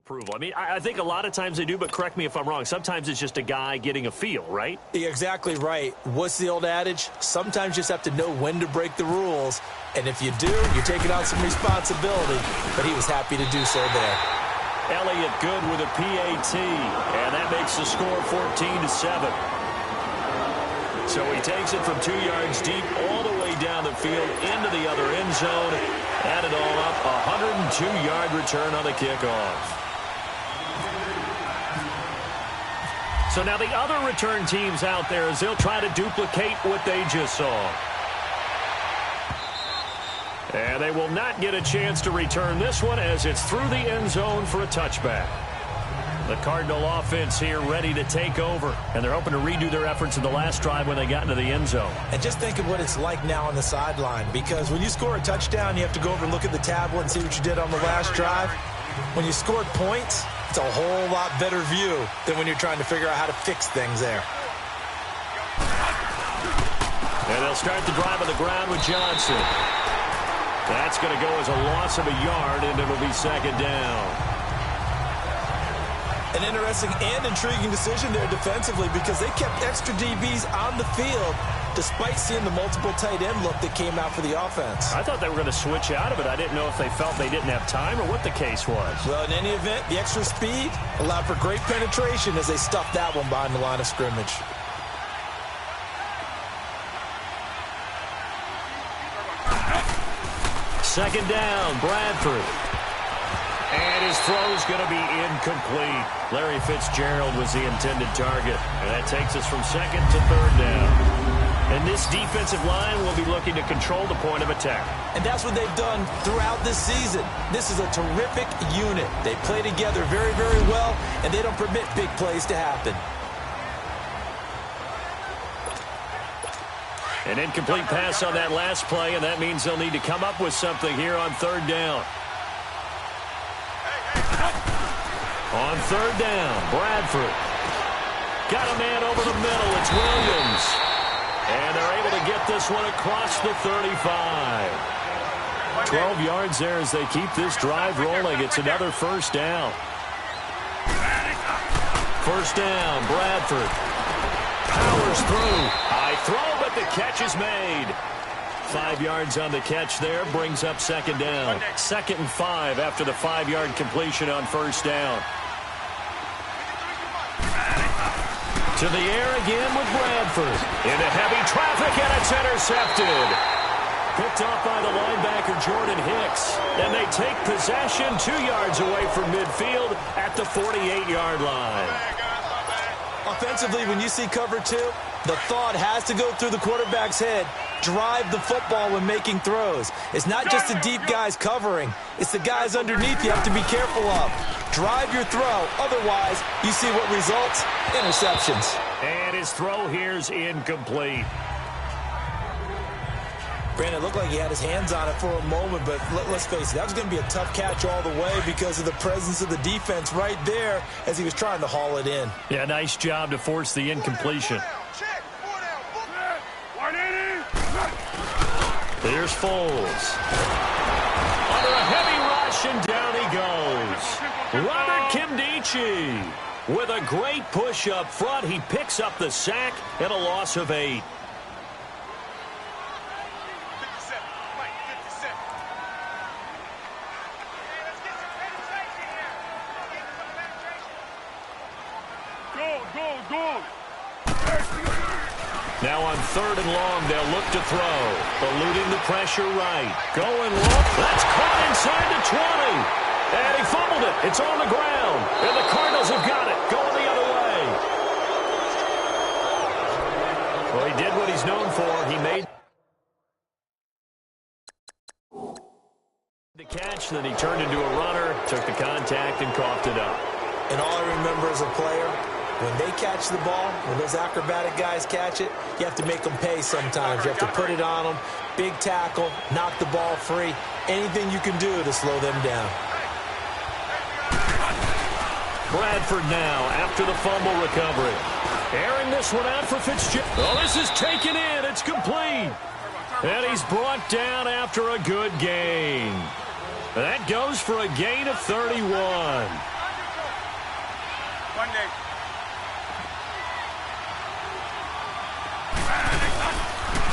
approval. I mean, I think a lot of times they do, but correct me if I'm wrong. Sometimes it's just a guy getting a feel, right? You're exactly right. What's the old adage? Sometimes you just have to know when to break the rules. And if you do, you're taking on some responsibility. But he was happy to do so there. Elliott good with a PAT. And that makes the score 14-7. So he takes it from 2 yards deep all the way down the field into the other end zone. Add it all up, a 102-yard return on the kickoff. So now the other return teams out there as they'll try to duplicate what they just saw. And they will not get a chance to return this one as it's through the end zone for a touchback. The Cardinal offense here ready to take over, and they're hoping to redo their efforts in the last drive when they got into the end zone. And just think of what it's like now on the sideline, because when you score a touchdown, you have to go over and look at the tablet and see what you did on the last drive. When you scored points, it's a whole lot better view than when you're trying to figure out how to fix things there. And they'll start the drive on the ground with Johnson. That's going to go as a loss of a yard, and it'll be second down. An interesting and intriguing decision there defensively because they kept extra DBs on the field despite seeing the multiple tight end look that came out for the offense. I thought they were going to switch out of it. I didn't know if they felt they didn't have time or what the case was. Well, in any event, the extra speed allowed for great penetration as they stuffed that one behind the line of scrimmage. Second down, Bradford. And his throw's going to be incomplete. Larry Fitzgerald was the intended target. And that takes us from second to third down. And this defensive line will be looking to control the point of attack. And that's what they've done throughout this season. This is a terrific unit. They play together very, very well, and they don't permit big plays to happen. An incomplete pass on that last play, and that means they'll need to come up with something here on third down. On third down, Bradford. Got a man over the middle. It's Williams. And they're able to get this one across the 35. 12 yards there as they keep this drive rolling. It's another first down. First down, Bradford. Powers through. High throw, but the catch is made. 5 yards on the catch there, brings up second down. 2nd and 5 after the 5-yard completion on first down. To the air again with Bradford. Into heavy traffic, and it's intercepted. Picked off by the linebacker, Jordan Hicks. And they take possession 2 yards away from midfield at the 48-yard line. Offensively, when you see cover two, the thought has to go through the quarterback's head. Drive the football when making throws. It's not just the deep guys covering. It's the guys underneath you have to be careful of. Drive your throw. Otherwise, you see what results? Interceptions. And his throw here's incomplete. Brandon, it looked like he had his hands on it for a moment, but let's face it, that was going to be a tough catch all the way because of the presence of the defense right there as he was trying to haul it in. Yeah, nice job to force the incompletion. Here's Foles. Under a heavy rush, and down he goes. Robert Kimdichie with a great push up front. He picks up the sack and a loss of 8. Now on 3rd and long, they'll look to throw. Eluding the pressure right. Going low. That's caught inside the 20. And he fumbled it. It's on the ground. And the Cardinals have got it. Going the other way. Well, he did what he's known for. He made the catch, then he turned into a runner, took the contact, and coughed it up. And all I remember as a player, when they catch the ball, when those acrobatic guys catch it, you have to make them pay sometimes. You have to put it on them, big tackle, knock the ball free, anything you can do to slow them down. Bradford now after the fumble recovery. Airing this one out for Fitzgerald. Oh, this is taken in. It's complete. And he's brought down after a good gain. That goes for a gain of 31.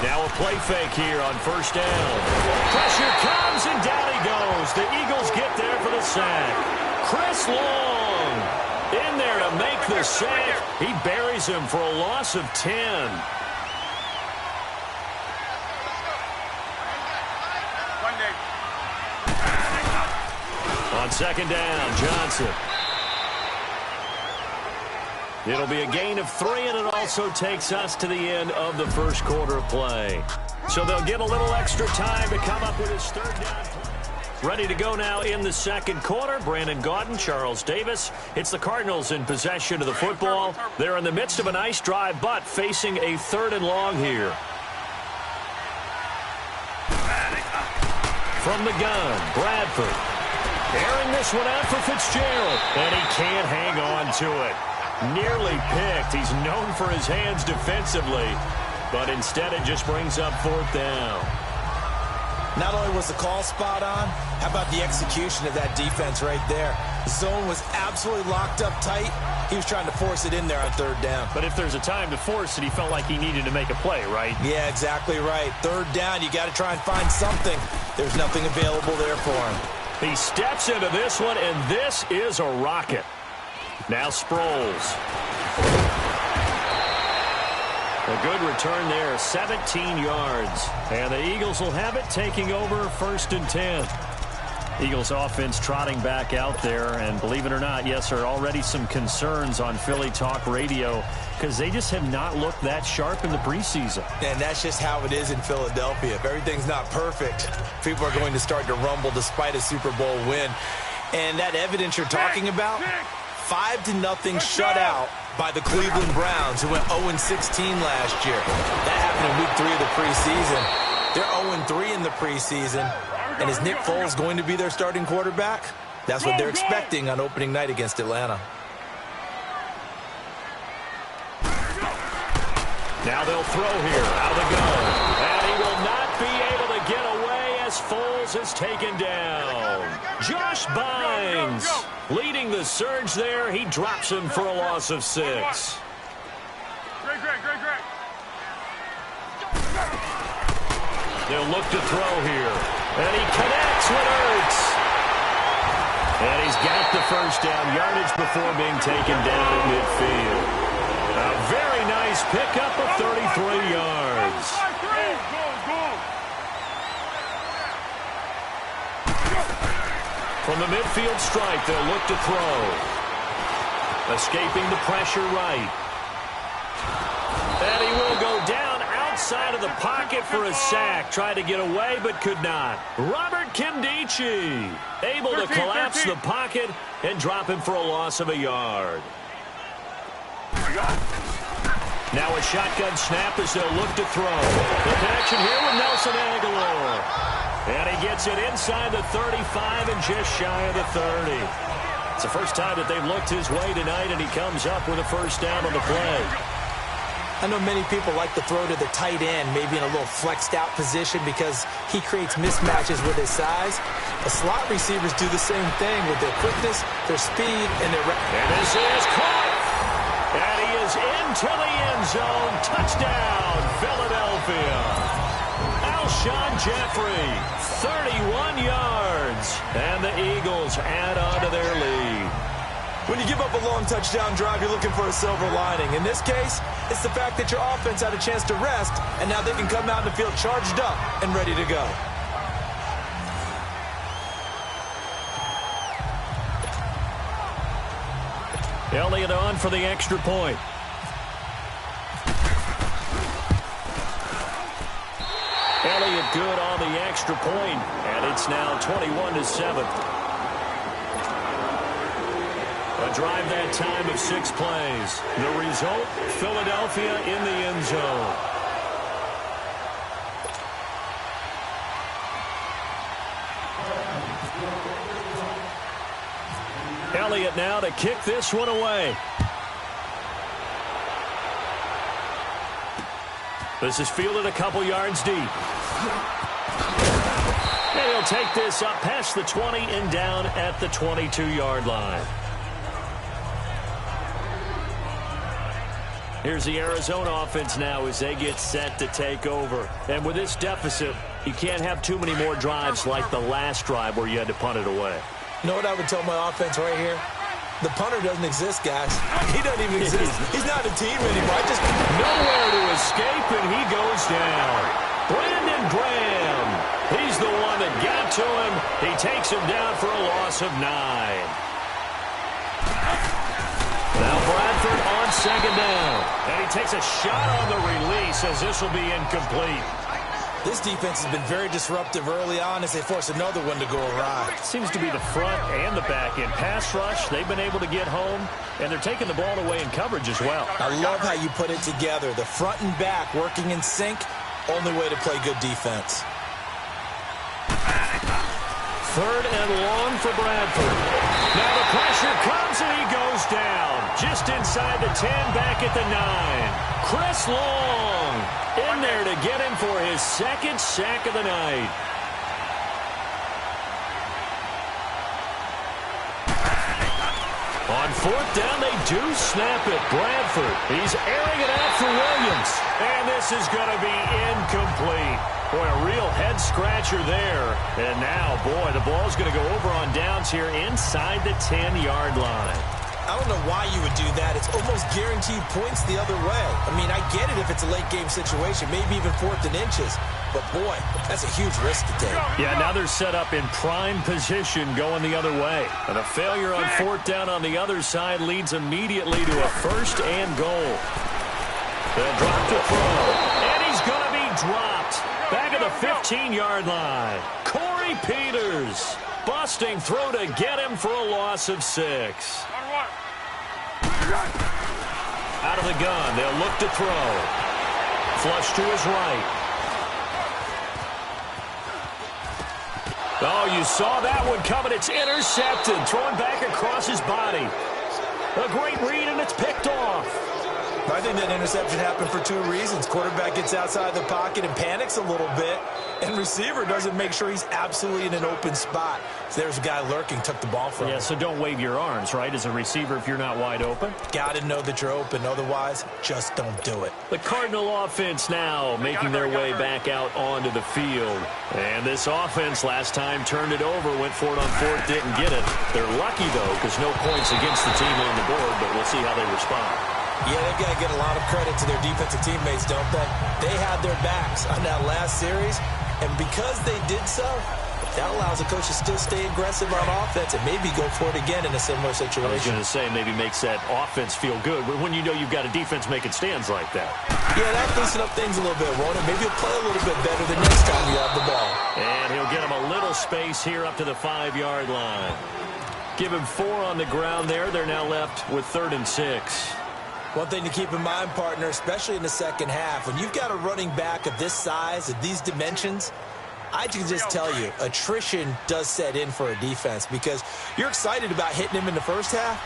Now a play fake here on first down. Pressure comes, and down he goes. The Eagles get there for the sack. Chris Long in there to make the sack. He buries him for a loss of 10. On second down, Johnson. It'll be a gain of 3, and it also takes us to the end of the first quarter of play. So they'll get a little extra time to come up with his third down. Ready to go now in the second quarter. Brandon Gaudin, Charles Davis. It's the Cardinals in possession of the football. They're in the midst of a nice drive, but facing a 3rd and long here. From the gun, Bradford. Airing this one out for Fitzgerald, and he can't hang on to it. Nearly picked. He's known for his hands defensively, but instead it just brings up 4th down. Not only was the call spot on, how about the execution of that defense right there? The zone was absolutely locked up tight. He was trying to force it in there on 3rd down. But if there's a time to force it, he felt like he needed to make a play, right? Yeah, exactly right. 3rd down, you got to try and find something. There's nothing available there for him. He steps into this one, and this is a rocket. Now Sproles. A good return there, 17 yards. And the Eagles will have it, taking over 1st and 10. Eagles offense trotting back out there, and believe it or not, yes, there are already some concerns on Philly Talk Radio because they just have not looked that sharp in the preseason. And that's just how it is in Philadelphia. If everything's not perfect, people are going to start to rumble despite a Super Bowl win. And that evidence you're talking about, 5-0 shutout by the Cleveland Browns, who went 0-16 last year. That happened in week 3 of the preseason. They're 0-3 in the preseason. And is Nick Foles going to be their starting quarterback? That's what they're expecting on opening night against Atlanta. Now they'll throw here out of the gun. And he will not be able to get away as Foles is taken down. Josh Bynes leading the surge there. He drops him for a loss of 6. They'll look to throw here. And he connects with Ertz. And he's got the first down yardage before being taken down at midfield. A very nice pickup of 33 yards. From the midfield stripe, they'll look to throw. Escaping the pressure right. And he will go down outside of the pocket for a sack. Tried to get away, but could not. Robert Kimdichie able to collapse the pocket and drop him for a loss of a yard. Now a shotgun snap as they'll look to throw. The connection here with Nelson Aguilar. And he gets it inside the 35 and just shy of the 30. It's the first time that they've looked his way tonight, and he comes up with a first down on the play. I know many people like to throw to the tight end, maybe in a little flexed out position because he creates mismatches with his size. The slot receivers do the same thing with their quickness, their speed, and their... And this is caught. And he is into the end zone. Touchdown, Philadelphia. Alshon Jeffrey, 31 yards. And the Eagles add on to their lead. When you give up a long touchdown drive, you're looking for a silver lining. In this case, it's the fact that your offense had a chance to rest, and now they can come out in the field charged up and ready to go. Elliott on for the extra point. Elliott good on the extra point, and it's now 21-7. A drive that time of 6 plays. The result, Philadelphia in the end zone. Elliott now to kick this one away. This is fielded a couple yards deep. And he'll take this up past the 20 and down at the 22-yard line. Here's the Arizona offense now as they get set to take over. And with this deficit, you can't have too many more drives like the last drive where you had to punt it away. You know what I would tell my offense right here? The punter doesn't exist, guys. He doesn't even exist. He's not a team anymore. Just nowhere to escape, and he goes down. Brandon Graham. He's the one that got to him. He takes him down for a loss of 9. Now Bradford on second down. And he takes a shot on the release as this will be incomplete. This defense has been very disruptive early on as they force another one to go awry. Seems to be the front and the back end. Pass rush, they've been able to get home, and they're taking the ball away in coverage as well. I love how you put it together. The front and back working in sync, only way to play good defense. 3rd and long for Bradford. Now the pressure comes and he goes down. Just inside the 10, back at the 9. Chris Long in there to get him for his 2nd sack of the night. On 4th down, they do snap it. Bradford, he's airing it out for Williams. And this is going to be incomplete. Boy, a real head-scratcher there. And now, boy, the ball's going to go over on downs here inside the 10-yard line. I don't know why you would do that. It's almost guaranteed points the other way. I mean, I get it if it's a late-game situation, maybe even 4th and inches. But, boy, that's a huge risk to take. Yeah, now they're set up in prime position going the other way. And a failure on 4th down on the other side leads immediately to a 1st and goal. They'll drop to throw. And he's going to be dropped. Back at the 15-yard line. Corey Peters busting through to get him for a loss of 6. Out of the gun, they'll look to throw. Flush to his right. Oh, you saw that one coming. It's intercepted. Thrown back across his body. A great read, and it's picked off. I think that interception happened for 2 reasons. Quarterback gets outside the pocket and panics a little bit, and receiver doesn't make sure he's absolutely in an open spot. So there's a guy lurking, took the ball from him. Yeah, so don't wave your arms, right, as a receiver if you're not wide open. Got to know that you're open. Otherwise, just don't do it. The Cardinal offense now making their way back out onto the field. And this offense last time turned it over, went for it on 4th, didn't get it. They're lucky, though, because no points against the team on the board, but we'll see how they respond. Yeah, they've got to get a lot of credit to their defensive teammates, don't they? They had their backs on that last series, and because they did so, that allows the coach to still stay aggressive on offense and maybe go for it again in a similar situation. I was going to say maybe makes that offense feel good when you know you've got a defense making stands like that. Yeah, that'll loosen up things a little bit, won't it? Maybe you'll play a little bit better the next time you have the ball. And he'll get him a little space here up to the 5-yard line. Give him 4 on the ground there. They're now left with 3rd and 6. One thing to keep in mind, partner, especially in the second half, when you've got a running back of this size, of these dimensions, I can just tell you, attrition does set in for a defense because you're excited about hitting him in the first half.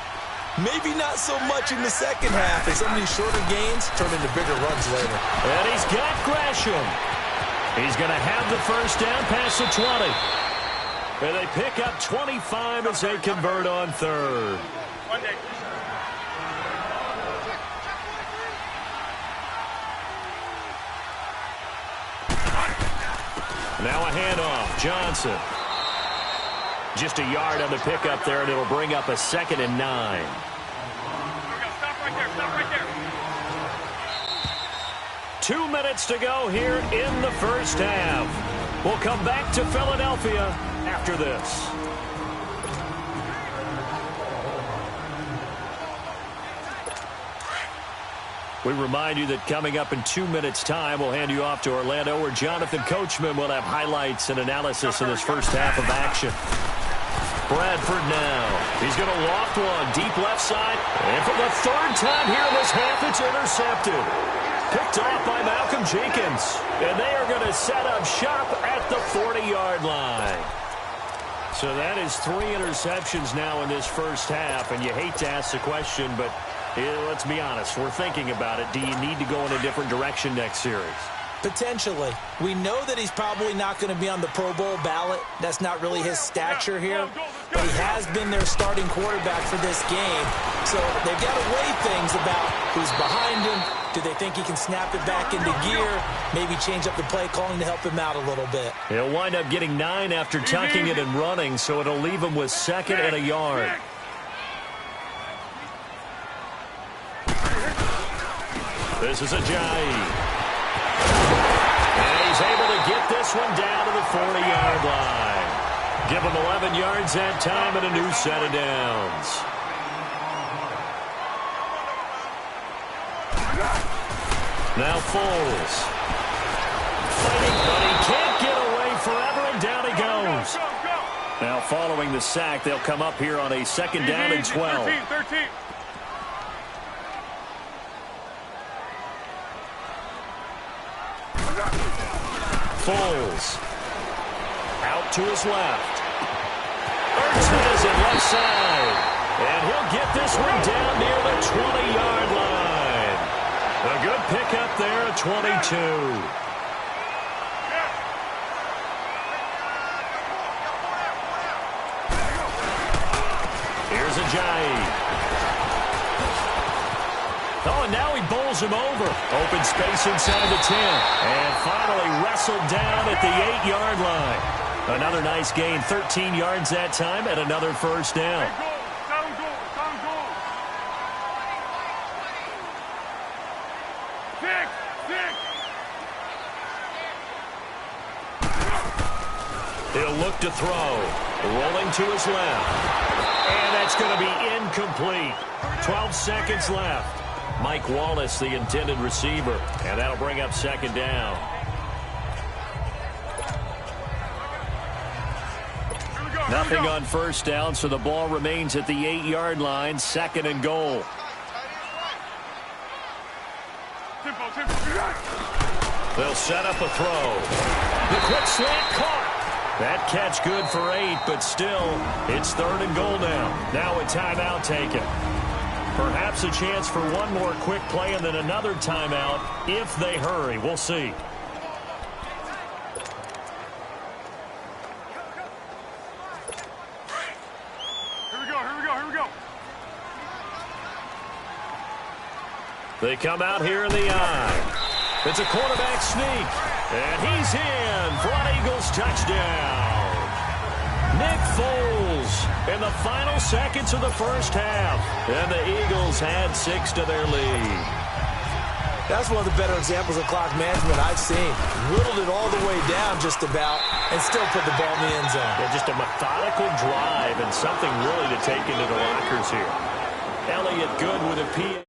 Maybe not so much in the second half, and some of these shorter gains turn into bigger runs later. And he's got Gresham. He's going to have the first down past the 20. And they pick up 25 as they convert on 3rd. Now a handoff. Johnson. Just a yard on the pickup there, and it'll bring up a 2nd and 9. Stop right there. 2 minutes to go here in the first half. We'll come back to Philadelphia after this. We remind you that coming up in 2 minutes' time, we'll hand you off to Orlando, where Jonathan Coachman will have highlights and analysis of this first half of action. Bradford now. He's going to loft one deep left side. And for the 3rd time here in this half, it's intercepted. Picked off by Malcolm Jenkins. And they are going to set up shop at the 40-yard line. So that is 3 interceptions now in this first half. And you hate to ask the question, but let's be honest. We're thinking about it. Do you need to go in a different direction next series? Potentially. We know that he's probably not going to be on the Pro Bowl ballot. That's not really his stature here. but he has been their starting quarterback for this game. So they've got to weigh things about who's behind him. Do they think he can snap it back into gear? Maybe change up the play calling to help him out a little bit. He'll wind up getting 9 after tucking it and running, so it'll leave him with 2nd and a yard. This is Ajayi. And he's able to get this one down to the 40-yard line. Give him 11 yards that time and a new set of downs. Now Foles. Fighting, but he can't get away forever, and down he goes. Now following the sack, they'll come up here on a 2nd down and 12. 13. Foles. Out to his left. Ertz has it left side. And he'll get this one down near the 20-yard line. A good pickup there at 22. Here's Ajayi. Oh, and now he bowls him over. Open space inside the 10. And finally wrestled down at the 8-yard line. Another nice gain, 13 yards that time, and another first down. He'll look to throw. Rolling to his left. And that's going to be incomplete. 12 seconds left. Mike Wallace, the intended receiver. And that'll bring up 2nd down. Nothing on first down, so the ball remains at the 8-yard line. 2nd and goal. They'll set up a throw. The quick slant caught. That catch good for 8, but still, it's 3rd and goal now. Now a timeout taken. Perhaps a chance for one more quick play and then another timeout if they hurry. We'll see. Here we go. They come out here in the eye. It's a quarterback sneak. And he's in for an Eagles touchdown. Nick Foles in the final seconds of the first half. And the Eagles had 6 to their lead. That's one of the better examples of clock management I've seen. Whittled it all the way down just about and still put the ball in the end zone. Yeah, just a methodical drive and something really to take into the lockers here. Elliott good with a P.